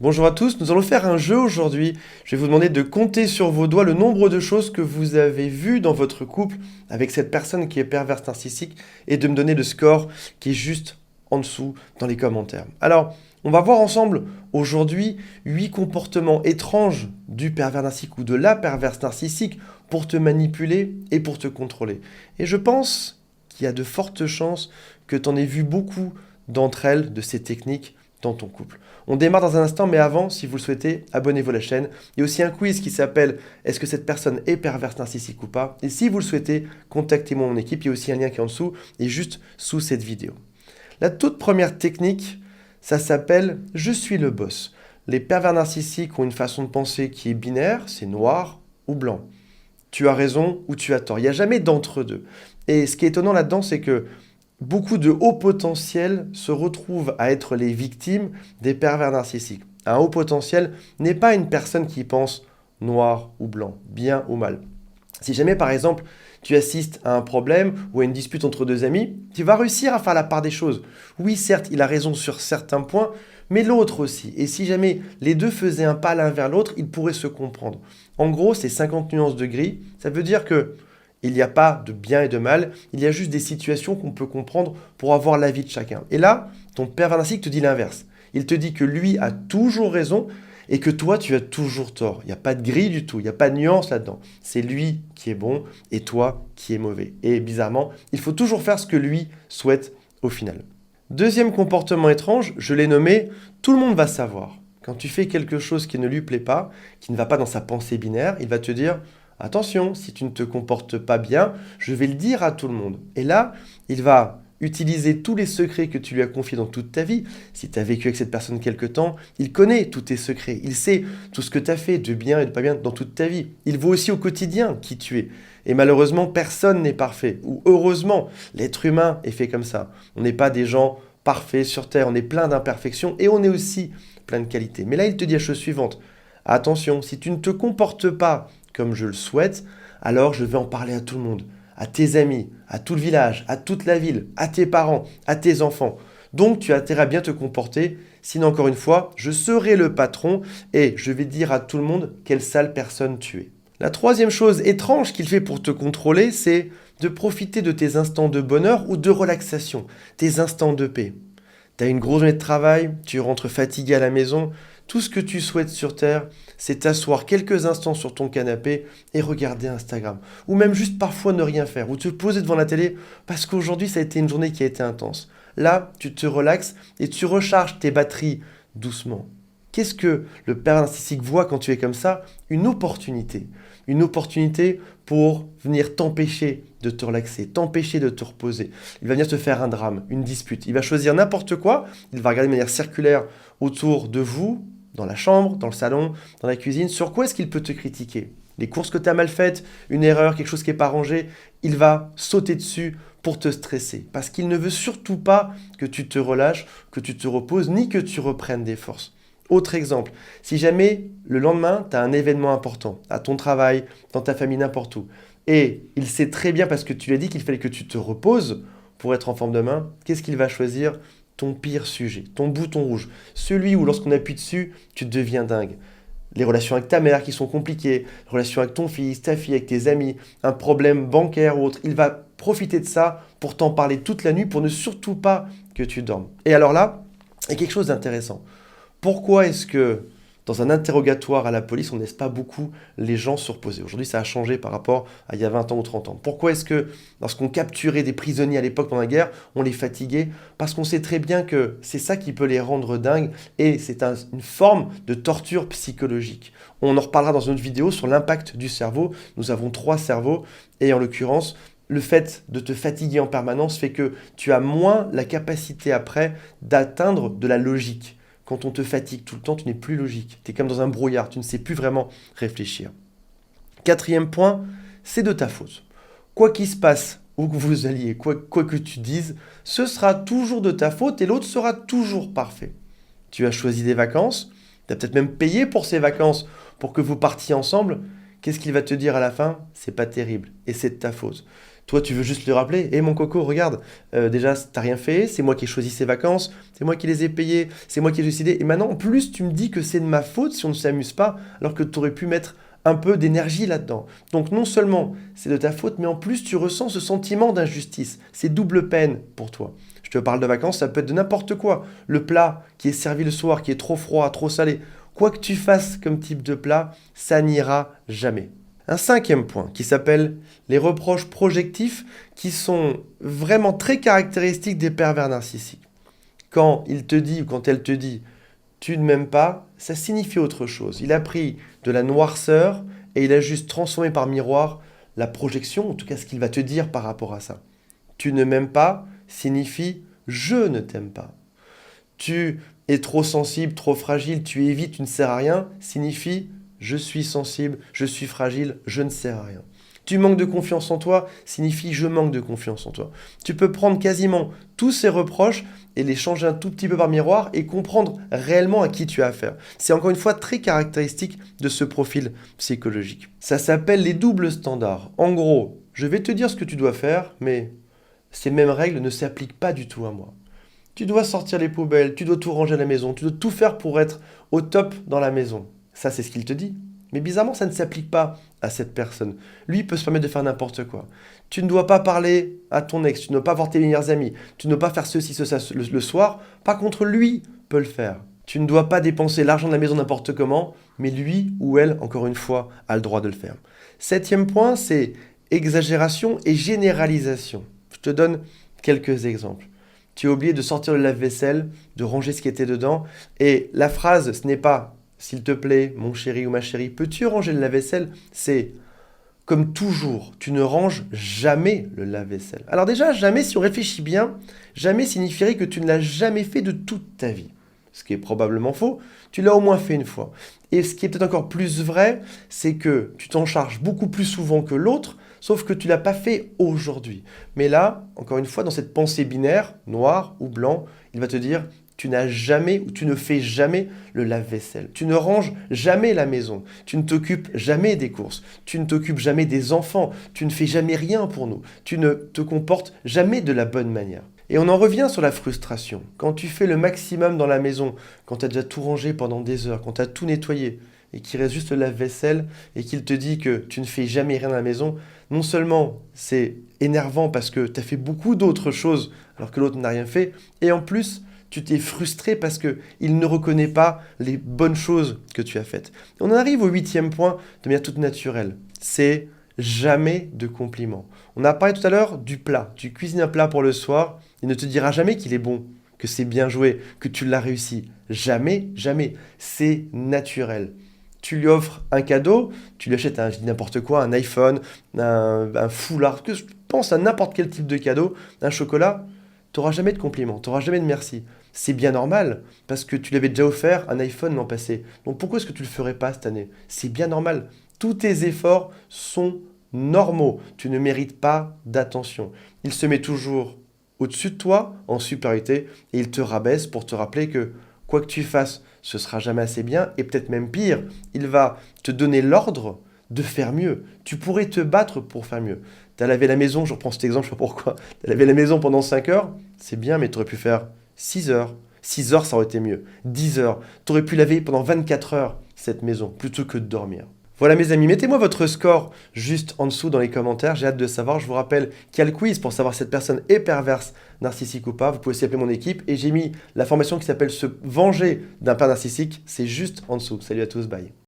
Bonjour à tous, nous allons faire un jeu aujourd'hui. Je vais vous demander de compter sur vos doigts le nombre de choses que vous avez vues dans votre couple avec cette personne qui est perverse narcissique et de me donner le score qui est juste en dessous dans les commentaires. Alors, on va voir ensemble aujourd'hui 8 comportements étranges du pervers narcissique ou de la perverse narcissique pour te manipuler et pour te contrôler. Et je pense qu'il y a de fortes chances que tu en aies vu beaucoup d'entre elles, de ces techniques, dans ton couple. On démarre dans un instant, mais avant, si vous le souhaitez, abonnez-vous à la chaîne. Il y a aussi un quiz qui s'appelle Est-ce que cette personne est perverse narcissique ou pas? Et si vous le souhaitez, contactez-moi mon équipe. Il y a aussi un lien qui est en dessous et juste sous cette vidéo. La toute première technique, ça s'appelle Je suis le boss. Les pervers narcissiques ont une façon de penser qui est binaire, c'est noir ou blanc. Tu as raison ou tu as tort. Il n'y a jamais d'entre-deux. Et ce qui est étonnant là-dedans, c'est que beaucoup de hauts potentiels se retrouvent à être les victimes des pervers narcissiques. Un haut potentiel n'est pas une personne qui pense noir ou blanc, bien ou mal. Si jamais, par exemple, tu assistes à un problème ou à une dispute entre deux amis, tu vas réussir à faire la part des choses. Oui, certes, il a raison sur certains points, mais l'autre aussi. Et si jamais les deux faisaient un pas l'un vers l'autre, ils pourraient se comprendre. En gros, c'est 50 nuances de gris. Ça veut dire que il n'y a pas de bien et de mal, il y a juste des situations qu'on peut comprendre pour avoir l'avis de chacun. Et là, ton pervers narcissique te dit l'inverse. Il te dit que lui a toujours raison et que toi, tu as toujours tort. Il n'y a pas de gris du tout, il n'y a pas de nuance là-dedans. C'est lui qui est bon et toi qui es mauvais. Et bizarrement, il faut toujours faire ce que lui souhaite au final. Deuxième comportement étrange, je l'ai nommé « tout le monde va savoir ». Quand tu fais quelque chose qui ne lui plaît pas, qui ne va pas dans sa pensée binaire, il va te dire « attention, si tu ne te comportes pas bien, je vais le dire à tout le monde ». Et là, il va utiliser tous les secrets que tu lui as confiés dans toute ta vie. Si tu as vécu avec cette personne quelque temps, il connaît tous tes secrets. Il sait tout ce que tu as fait de bien et de pas bien dans toute ta vie. Il voit aussi au quotidien qui tu es. Et malheureusement, personne n'est parfait. Ou heureusement, l'être humain est fait comme ça. On n'est pas des gens parfaits sur Terre. On est plein d'imperfections et on est aussi plein de qualités. Mais là, il te dit la chose suivante. Attention, si tu ne te comportes pas comme je le souhaite, alors je vais en parler à tout le monde, à tes amis, à tout le village, à toute la ville, à tes parents, à tes enfants. Donc tu as intérêt à bien te comporter, sinon encore une fois, je serai le patron et je vais dire à tout le monde quelle sale personne tu es. La troisième chose étrange qu'il fait pour te contrôler, c'est de profiter de tes instants de bonheur ou de relaxation, tes instants de paix. Tu as une grosse journée de travail, tu rentres fatigué à la maison, tout ce que tu souhaites sur Terre, c'est t'asseoir quelques instants sur ton canapé et regarder Instagram. Ou même juste parfois ne rien faire, ou te poser devant la télé parce qu'aujourd'hui ça a été une journée qui a été intense. Là, tu te relaxes et tu recharges tes batteries doucement. Qu'est-ce que le père narcissique voit quand tu es comme ça? Une opportunité. Une opportunité pour venir t'empêcher de te relaxer, t'empêcher de te reposer. Il va venir te faire un drame, une dispute. Il va choisir n'importe quoi, il va regarder de manière circulaire autour de vous, dans la chambre, dans le salon, dans la cuisine. Sur quoi est-ce qu'il peut te critiquer? Les courses que tu as mal faites, une erreur, quelque chose qui n'est pas rangé, il va sauter dessus pour te stresser. Parce qu'il ne veut surtout pas que tu te relâches, que tu te reposes, ni que tu reprennes des forces. Autre exemple, si jamais le lendemain, tu as un événement important, à ton travail, dans ta famille, n'importe où, et il sait très bien parce que tu lui as dit qu'il fallait que tu te reposes pour être en forme demain, qu'est-ce qu'il va choisir? Ton pire sujet, ton bouton rouge, celui où lorsqu'on appuie dessus, tu deviens dingue. Les relations avec ta mère qui sont compliquées, les relations avec ton fils, ta fille, avec tes amis, un problème bancaire ou autre, il va profiter de ça pour t'en parler toute la nuit pour ne surtout pas que tu dormes. Et alors là, il y a quelque chose d'intéressant. Pourquoi est-ce que dans un interrogatoire à la police, on ne laisse pas beaucoup les gens se reposer? Aujourd'hui, ça a changé par rapport à il y a 20 ans ou 30 ans. Pourquoi est-ce que lorsqu'on capturait des prisonniers à l'époque pendant la guerre, on les fatiguait? Parce qu'on sait très bien que c'est ça qui peut les rendre dingues et c'est une forme de torture psychologique. On en reparlera dans une autre vidéo sur l'impact du cerveau. Nous avons 3 cerveaux et en l'occurrence, le fait de te fatiguer en permanence fait que tu as moins la capacité après d'atteindre de la logique. Quand on te fatigue tout le temps, tu n'es plus logique. Tu es comme dans un brouillard, tu ne sais plus vraiment réfléchir. Quatrième point, c'est de ta faute. Quoi qu'il se passe, où que vous alliez, quoi que tu dises, ce sera toujours de ta faute et l'autre sera toujours parfait. Tu as choisi des vacances, tu as peut-être même payé pour ces vacances pour que vous partiez ensemble. Qu'est-ce qu'il va te dire à la fin? C'est pas terrible et c'est de ta faute. Toi, tu veux juste lui rappeler, hé mon coco, regarde, déjà, t'as rien fait, c'est moi qui ai choisi ces vacances, c'est moi qui les ai payées, c'est moi qui ai décidé. Et maintenant, en plus, tu me dis que c'est de ma faute si on ne s'amuse pas, alors que tu aurais pu mettre un peu d'énergie là-dedans. Donc non seulement c'est de ta faute, mais en plus, tu ressens ce sentiment d'injustice. C'est double peine pour toi. Je te parle de vacances, ça peut être de n'importe quoi. Le plat qui est servi le soir, qui est trop froid, trop salé, quoi que tu fasses comme type de plat, ça n'ira jamais. Un cinquième point qui s'appelle les reproches projectifs qui sont vraiment très caractéristiques des pervers narcissiques. Quand il te dit ou quand elle te dit tu ne m'aimes pas, ça signifie autre chose. Il a pris de la noirceur et il a juste transformé par miroir la projection, en tout cas ce qu'il va te dire par rapport à ça. Tu ne m'aimes pas signifie je ne t'aime pas. Tu es trop sensible, trop fragile, tu évites, tu ne sers à rien signifie je suis sensible, je suis fragile, je ne sers à rien. Tu manques de confiance en toi signifie je manque de confiance en toi. Tu peux prendre quasiment tous ces reproches et les changer un tout petit peu par miroir et comprendre réellement à qui tu as affaire. C'est encore une fois très caractéristique de ce profil psychologique. Ça s'appelle les doubles standards. En gros, je vais te dire ce que tu dois faire, mais ces mêmes règles ne s'appliquent pas du tout à moi. Tu dois sortir les poubelles, tu dois tout ranger à la maison, tu dois tout faire pour être au top dans la maison. Ça, c'est ce qu'il te dit. Mais bizarrement, ça ne s'applique pas à cette personne. Lui peut se permettre de faire n'importe quoi. Tu ne dois pas parler à ton ex, tu ne dois pas voir tes meilleurs amis, tu ne dois pas faire ceci, ça le soir. Par contre, lui peut le faire. Tu ne dois pas dépenser l'argent de la maison n'importe comment, mais lui ou elle, encore une fois, a le droit de le faire. Septième point, c'est exagération et généralisation. Je te donne quelques exemples. Tu as oublié de sortir le lave-vaisselle, de ranger ce qui était dedans, et la phrase, ce n'est pas s'il te plaît, mon chéri ou ma chérie, peux-tu ranger le lave-vaisselle? C'est comme toujours, tu ne ranges jamais le lave-vaisselle. Alors déjà, jamais, si on réfléchit bien, jamais signifierait que tu ne l'as jamais fait de toute ta vie. Ce qui est probablement faux, tu l'as au moins fait une fois. Et ce qui est peut-être encore plus vrai, c'est que tu t'en charges beaucoup plus souvent que l'autre, sauf que tu ne l'as pas fait aujourd'hui. Mais là, encore une fois, dans cette pensée binaire, noir ou blanc, il va te dire tu n'as jamais ou tu ne fais jamais le lave-vaisselle. Tu ne ranges jamais la maison. Tu ne t'occupes jamais des courses. Tu ne t'occupes jamais des enfants. Tu ne fais jamais rien pour nous. Tu ne te comportes jamais de la bonne manière. Et on en revient sur la frustration. Quand tu fais le maximum dans la maison, quand tu as déjà tout rangé pendant des heures, quand tu as tout nettoyé, et qu'il reste juste le lave-vaisselle, et qu'il te dit que tu ne fais jamais rien à la maison, non seulement c'est énervant parce que tu as fait beaucoup d'autres choses alors que l'autre n'a rien fait, et en plus, tu t'es frustré parce qu'il ne reconnaît pas les bonnes choses que tu as faites. Et on arrive au huitième point de manière toute naturelle. C'est jamais de compliments. On a parlé tout à l'heure du plat. Tu cuisines un plat pour le soir, il ne te dira jamais qu'il est bon, que c'est bien joué, que tu l'as réussi. Jamais, jamais. C'est naturel. Tu lui offres un cadeau, tu lui achètes n'importe quoi, un iPhone, un foulard, que je pense à n'importe quel type de cadeau, un chocolat, tu n'auras jamais de compliments, tu n'auras jamais de merci. C'est bien normal, parce que tu lui avais déjà offert un iPhone l'an passé. Donc pourquoi est-ce que tu ne le ferais pas cette année? C'est bien normal. Tous tes efforts sont normaux. Tu ne mérites pas d'attention. Il se met toujours au-dessus de toi, en supériorité, et il te rabaisse pour te rappeler que quoi que tu fasses, ce sera jamais assez bien, et peut-être même pire, il va te donner l'ordre de faire mieux. Tu pourrais te battre pour faire mieux. Tu as lavé la maison, je reprends cet exemple, je ne sais pas pourquoi. Tu as lavé la maison pendant 5 heures, c'est bien, mais tu aurais pu faire 6 heures. 6 heures, ça aurait été mieux. 10 heures. Tu aurais pu laver pendant 24 heures cette maison, plutôt que de dormir. Voilà mes amis, mettez-moi votre score juste en dessous dans les commentaires, j'ai hâte de savoir. Je vous rappelle qu'il y a le quiz pour savoir si cette personne est perverse, narcissique ou pas. Vous pouvez aussi appeler mon équipe et j'ai mis la formation qui s'appelle se venger d'un père narcissique, c'est juste en dessous. Salut à tous, bye.